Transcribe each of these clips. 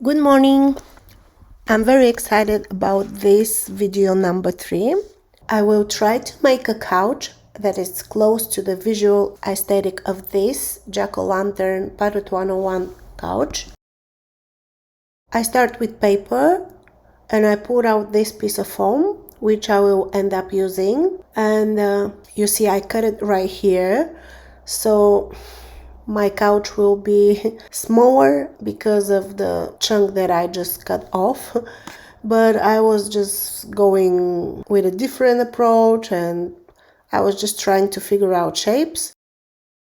Good morning. I'm very excited about this video number 3. I will try to make a couch that is close to the visual aesthetic of this jack-o'-lantern Pirate101 couch. I start with paper and I put out this piece of foam, which I will end up using, and you see I cut it right here, so my couch will be smaller because of the chunk that I just cut off. But I was just going with a different approach and I was just trying to figure out shapes.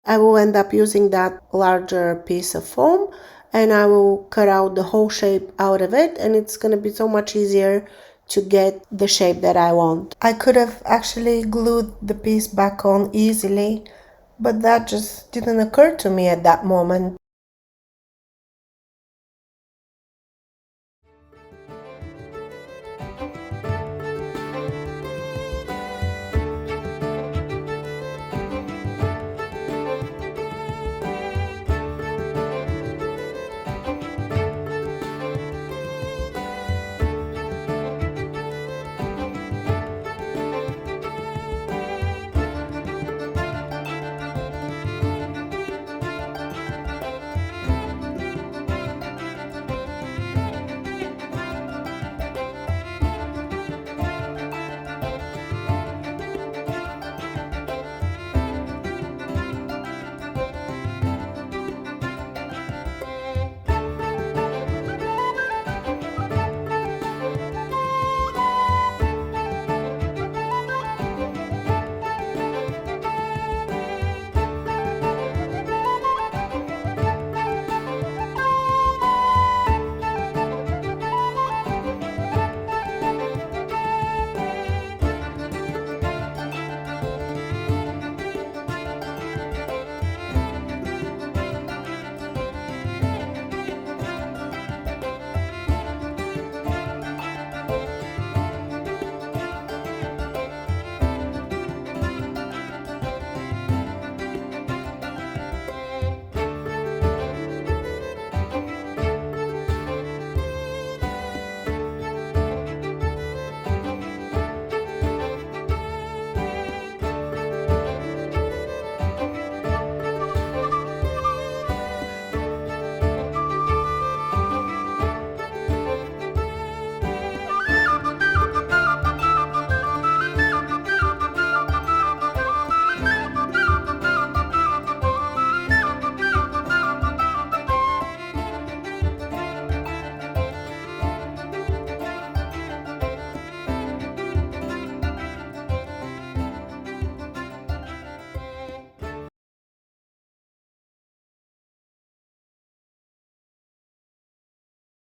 I will end up using that larger piece of foam and I will cut out the whole shape out of it, and it's gonna be so much easier to get the shape that I want. I could have actually glued the piece back on easily, but that just didn't occur to me at that moment.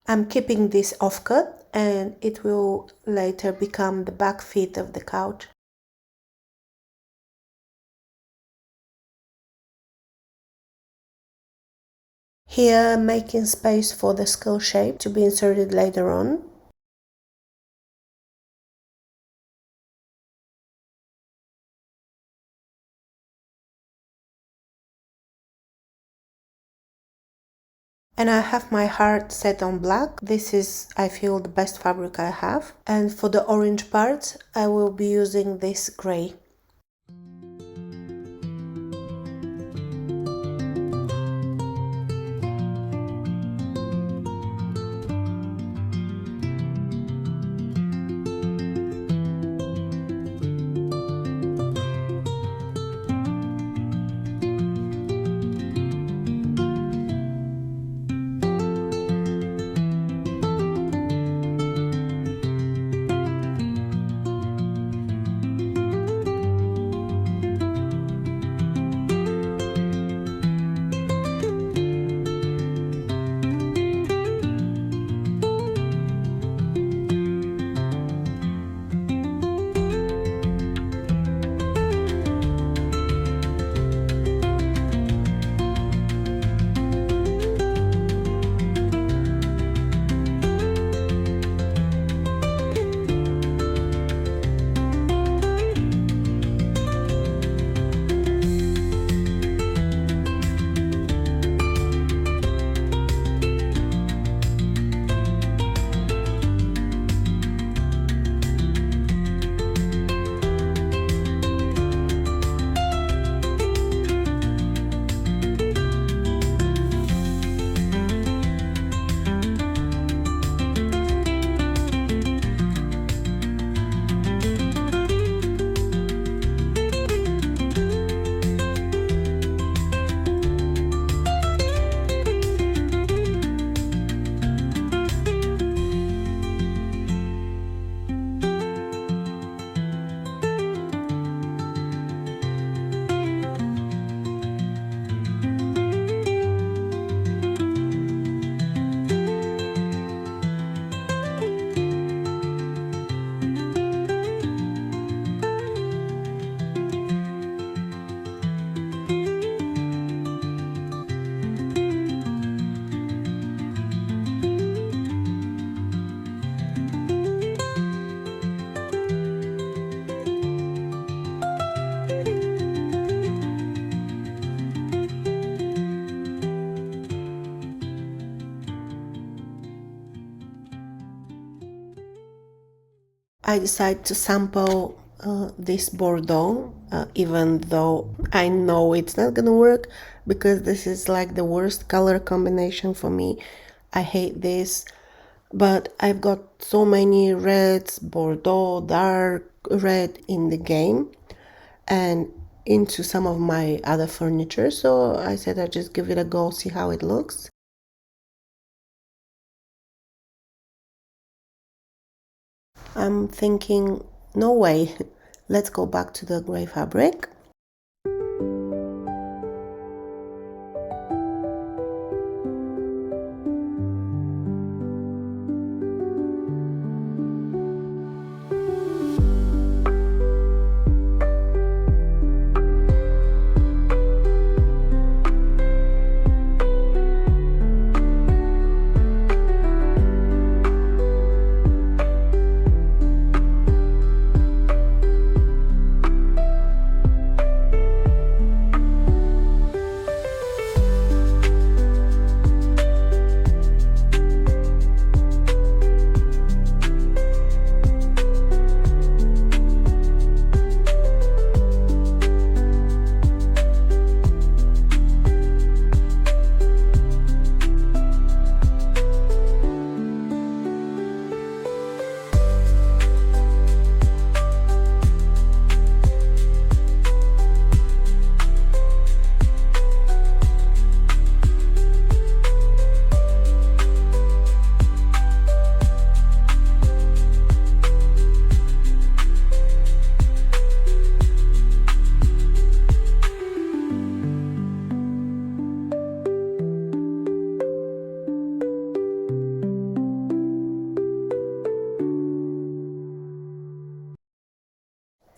I'm keeping this offcut and it will later become the back feet of the couch. Here I'm making space for the skull shape to be inserted later on. And I have my heart set on black. This is, I feel, the best fabric I have. And for the orange parts, I will be using this grey. I decided to sample this Bordeaux, even though I know it's not gonna work because this is like the worst color combination for me. I hate this, but I've got so many reds, Bordeaux, dark red in the game and into some of my other furniture, so I said I'd just give it a go, see how it looks. I'm thinking, no way, let's go back to the gray fabric.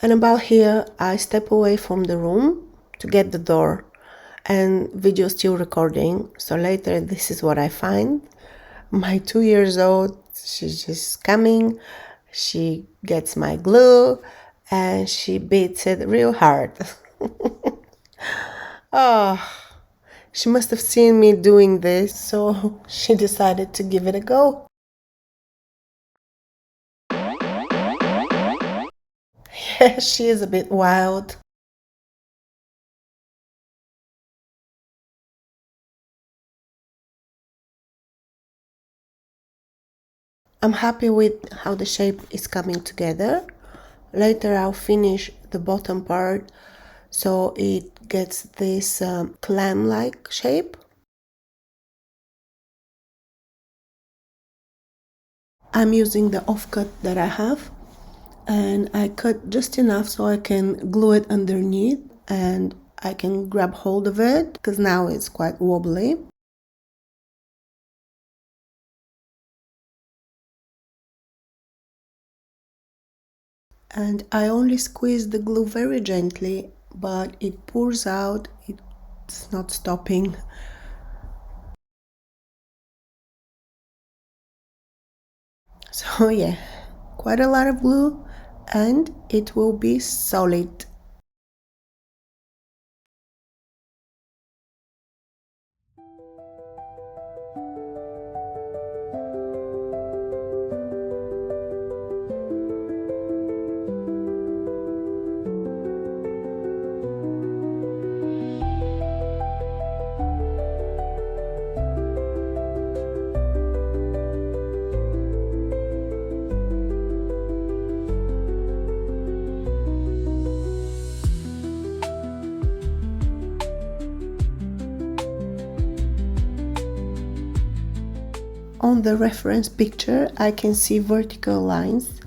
And about here, I step away from the room to get the door, and video still recording. So later, this is what I find. My 2 years old, she's just coming, she gets my glue, and she beats it real hard. Oh, she must have seen me doing this, so she decided to give it a go. Yeah, she is a bit wild. I'm happy with how the shape is coming together. Later I'll finish the bottom part so it gets this clam-like shape. I'm using the offcut that I have, and I cut just enough so I can glue it underneath and I can grab hold of it because now it's quite wobbly. And I only squeeze the glue very gently, but it pours out, it's not stopping. So yeah, quite a lot of glue and it will be solid. On the reference picture, I can see vertical lines,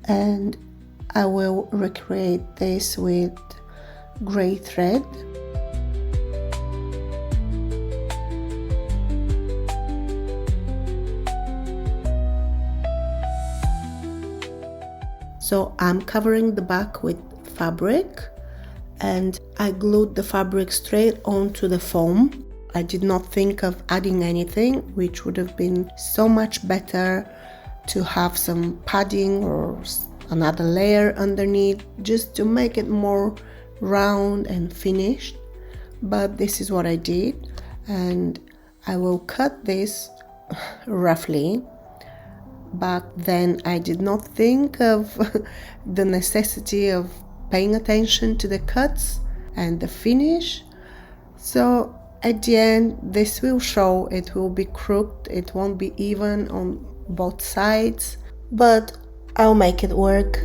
and I will recreate this with gray thread. So I'm covering the back with fabric, and I glued the fabric straight onto the foam. I did not think of adding anything, which would have been so much better to have some padding or another layer underneath just to make it more round and finished. But this is what I did, and I will cut this roughly Back then I did not think of the necessity of paying attention to the cuts and the finish. So at the end this will show, it will be crooked, it won't be even on both sides, but I'll make it work.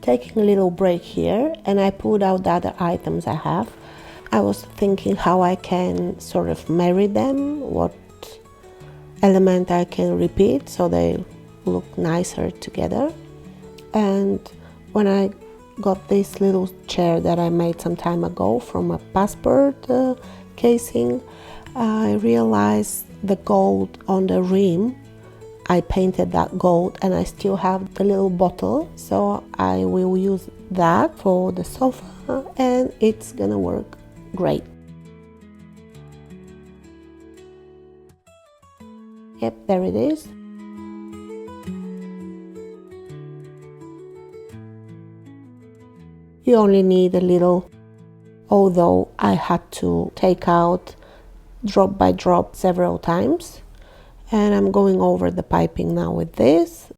Taking a little break here, and I pulled out the other items I have. I was thinking how I can sort of marry them, what element I can repeat so they look nicer together. And when I got this little chair that I made some time ago from a passport casing, I realized the gold on the rim, I painted that gold, and I still have the little bottle, so I will use that for the sofa and it's gonna work great. Yep, there it is. You only need a little, although I had to take out drop by drop several times. And I'm going over the piping now with this.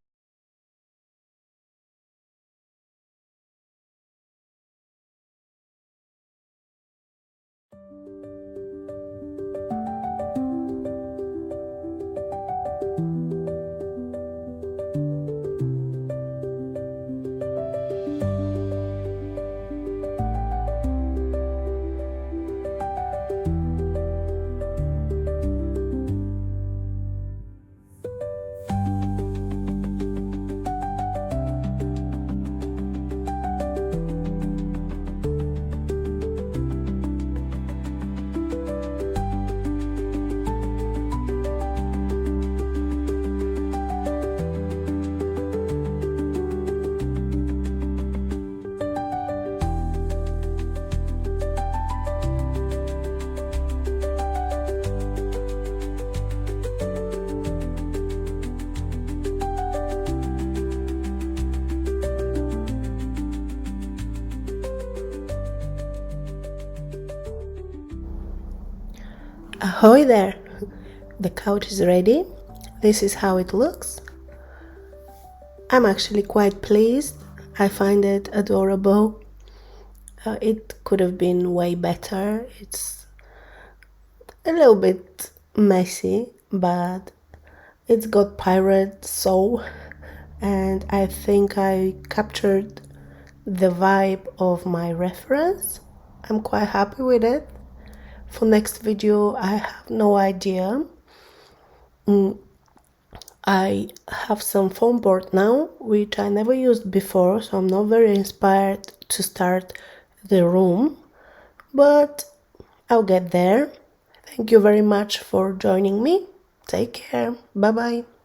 Ahoy there! The couch is ready. This is how it looks. I'm actually quite pleased. I find it adorable. It could have been way better. It's a little bit messy, but it's got pirate soul, and I think I captured the vibe of my reference. I'm quite happy with it. For next video, I have no idea. I have some foam board now, which I never used before, so I'm not very inspired to start the room, but I'll get there. Thank you very much for joining me. Take care. Bye bye.